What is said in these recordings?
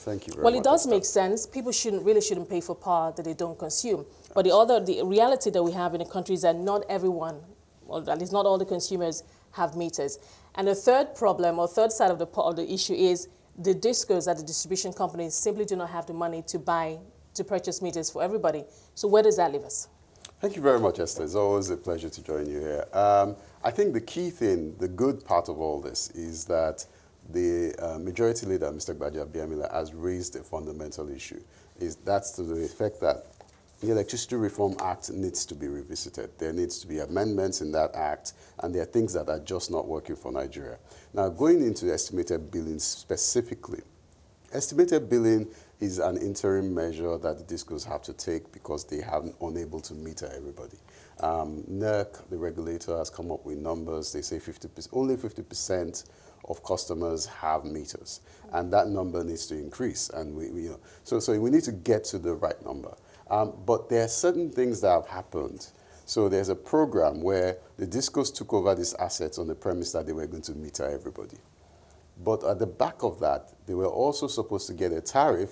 Thank you very Well, much. it does make sense. People really shouldn't pay for power that they don't consume. But the reality that we have in the country is that not everyone, or at least not all the consumers, have meters. And the third problem, or third side of the issue, is the discos that the distribution companies simply do not have the money to purchase meters for everybody. So where does that leave us? Thank you very much, Esther. It's always a pleasure to join you here. I think the key thing, the good part of all this, is that the majority leader, Mr. Gbajabiamila, has raised a fundamental issue. That's to the effect that the Electricity Reform Act needs to be revisited. There needs to be amendments in that act, and there are things that are just not working for Nigeria. Now, going into estimated billing specifically, estimated billing is an interim measure that the discos have to take because they have unable to meter everybody. NERC, the regulator, has come up with numbers. They say only 50% of customers have meters, and that number needs to increase. And so we need to get to the right number. But there are certain things that have happened. So there's a program where the discos took over these assets on the premise that they were going to meter everybody. But at the back of that, they were also supposed to get a tariff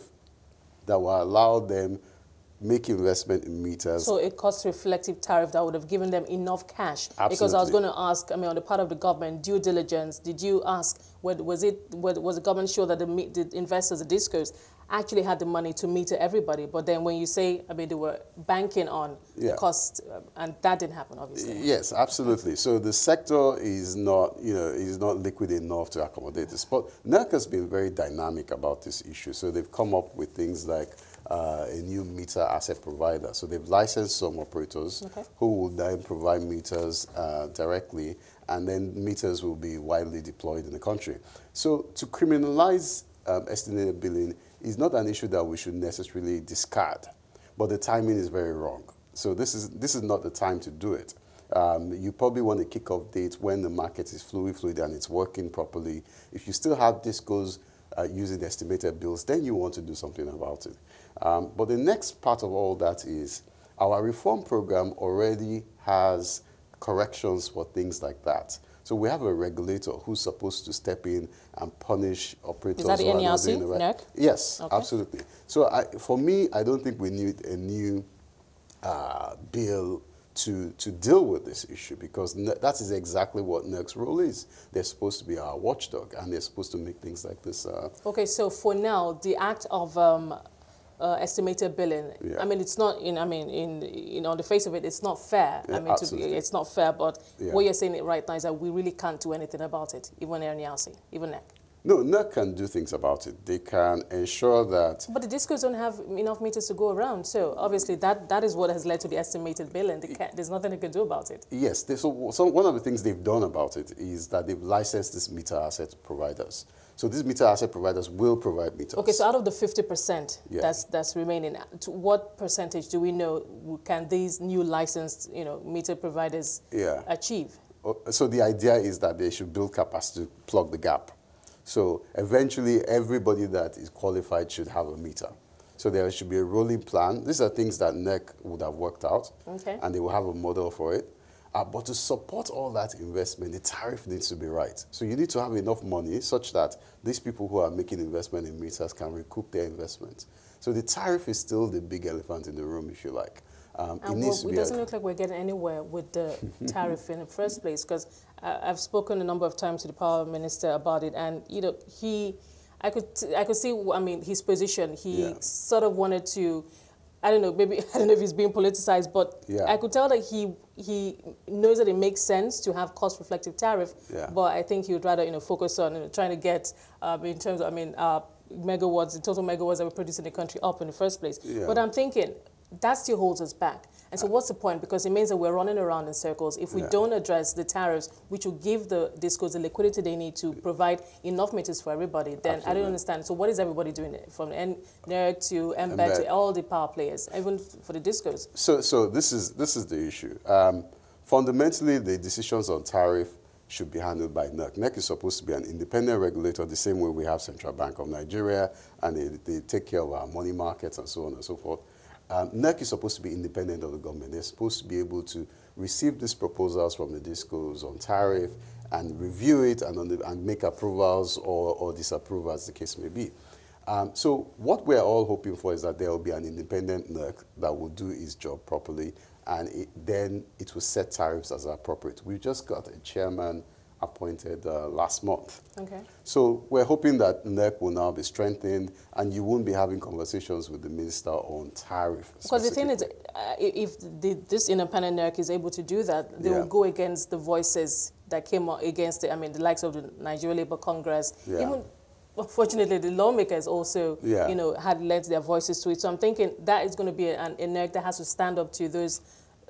that will allow them make investment in meters. So a cost-reflective tariff that would have given them enough cash. Absolutely. Because I was going to ask, I mean, on the part of the government, due diligence, did you ask, was the government sure that the investors, the discos, actually had the money to meter everybody? But then when you say, I mean, they were banking on the cost, and that didn't happen, obviously. Yes, absolutely. So the sector is not, is not liquid enough to accommodate this. But NERC has been very dynamic about this issue. So they've come up with things like a new meter asset provider. So they've licensed some operators who will then provide meters directly, and then meters will be widely deployed in the country. So to criminalize estimated billing is not an issue that we should necessarily discard, but the timing is very wrong. So this is not the time to do it. You probably want a kickoff date when the market is fluid and it's working properly. If you still have discos using estimated bills, then you want to do something about it. But the next part of all that is our reform program already has corrections for things like that. So we have a regulator who's supposed to step in and punish operators. Is that the NERC, NERC? Yes, absolutely. So for me, I don't think we need a new bill to deal with this issue, because that is exactly what NERC's role is. They're supposed to be our watchdog, and they're supposed to make things like this. Okay, so for now, the act of estimated billing. I mean, it's not on the face of it, it's not fair. Yeah, I mean, it's not fair. But what you're saying right now is that we really can't do anything about it, even NERC, even NEC. No, NERC can do things about it. They can ensure that. But the discos don't have enough meters to go around. So obviously that is what has led to the estimated billing. There's nothing they can do about it. Yes. So one of the things they've done about it is that they've licensed these meter asset providers. So these meter asset providers will provide meters. Okay, so out of the 50% that's remaining, to what percentage do we know can these new licensed meter providers achieve? So the idea is that they should build capacity to plug the gap. So eventually everybody that is qualified should have a meter. So there should be a rolling plan. These are things that NEC would have worked out, and they will have a model for it. But to support all that investment, the tariff needs to be right. So you need to have enough money such that these people who are making investment in meters can recoup their investment. So the tariff is still the big elephant in the room, if you like. It doesn't look like we're getting anywhere with the tariff in the first place, because I've spoken a number of times to the power minister about it, and I could see, I mean, his position. He sort of wanted to, I don't know if he's being politicized, but I could tell that he knows that it makes sense to have cost-reflective tariff, but I think he would rather focus on trying to get in terms of megawatts, the total megawatts that we produce in the country up in the first place. But I'm thinking, that still holds us back. And so what's the point? Because it means that we're running around in circles. If we don't address the tariffs, which will give the discos the liquidity they need to provide enough meters for everybody, then I don't understand. So what is everybody doing, from NERC to MBET to all the power players, even for the discos? So this is the issue. Fundamentally, the decisions on tariff should be handled by NERC. NERC is supposed to be an independent regulator, the same way we have Central Bank of Nigeria, and they take care of our money markets and so on and so forth. NERC is supposed to be independent of the government. They're supposed to be able to receive these proposals from the discos on tariff and review it and make approvals or disapprove, as the case may be. So what we're all hoping for is that there will be an independent NERC that will do its job properly, and then it will set tariffs as appropriate. We just got a chairman appointed last month. Okay. So we're hoping that NERC will now be strengthened, and you won't be having conversations with the minister on tariff. Because the thing is, if this independent NERC is able to do that, they will go against the voices that came against it. I mean, the likes of the Nigeria Labour Congress, even. Unfortunately, the lawmakers also, you know, had lent their voices to it. So I'm thinking that is going to be a NERC that has to stand up to those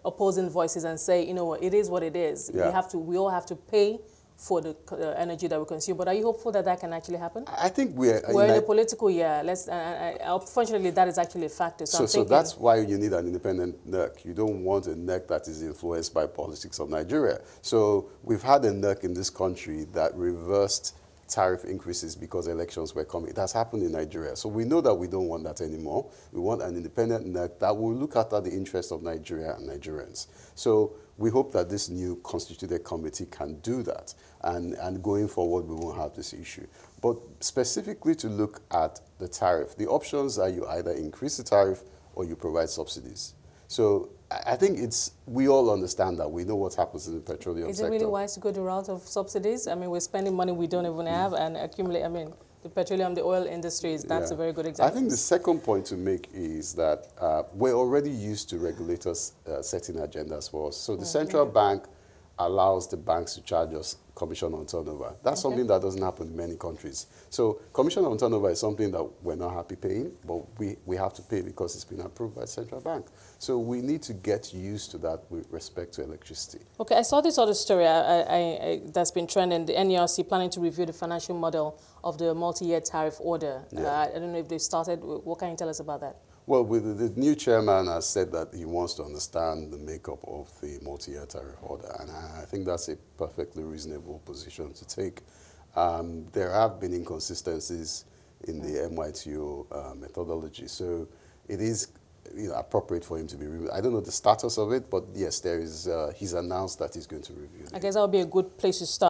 opposing voices and say, you know what, it is what it is. We all have to pay for the energy that we consume. But are you hopeful that that can actually happen? I think we're in a political year. Unfortunately, that is actually a factor. So that's why you need an independent NERC. You don't want a NERC that is influenced by politics of Nigeria. So we've had a NERC in this country that reversed tariff increases because elections were coming. It has happened in Nigeria. So we know that we don't want that anymore. We want an independent NERC that will look after the interests of Nigeria and Nigerians. So we hope that this new constituted committee can do that. And going forward, we won't have this issue. But specifically to look at the tariff, the options are you either increase the tariff or you provide subsidies. So I think we all understand that. We know what happens in the petroleum sector. Is it really wise to go the route of subsidies? I mean, we're spending money we don't even have and accumulate. I mean, the petroleum, the oil industry, that's a very good example. I think the second point to make is that we're already used to regulators setting agendas for us. So the central bank allows the banks to charge us commission on turnover. That's something that doesn't happen in many countries. So commission on turnover is something that we're not happy paying, but we have to pay because it's been approved by the central bank. So we need to get used to that with respect to electricity. Okay, I saw this other story that's been trending, the NERC planning to review the financial model of the multi-year tariff order. I don't know if they started. What can you tell us about that? Well, the new chairman has said that he wants to understand the makeup of the multi-year tariff order, and I think that's a perfectly reasonable position to take. There have been inconsistencies in the MYTO methodology, so it is appropriate for him to be reviewed. I don't know the status of it, but yes, there is. He's announced that he's going to review it. I guess that would be a good place to start.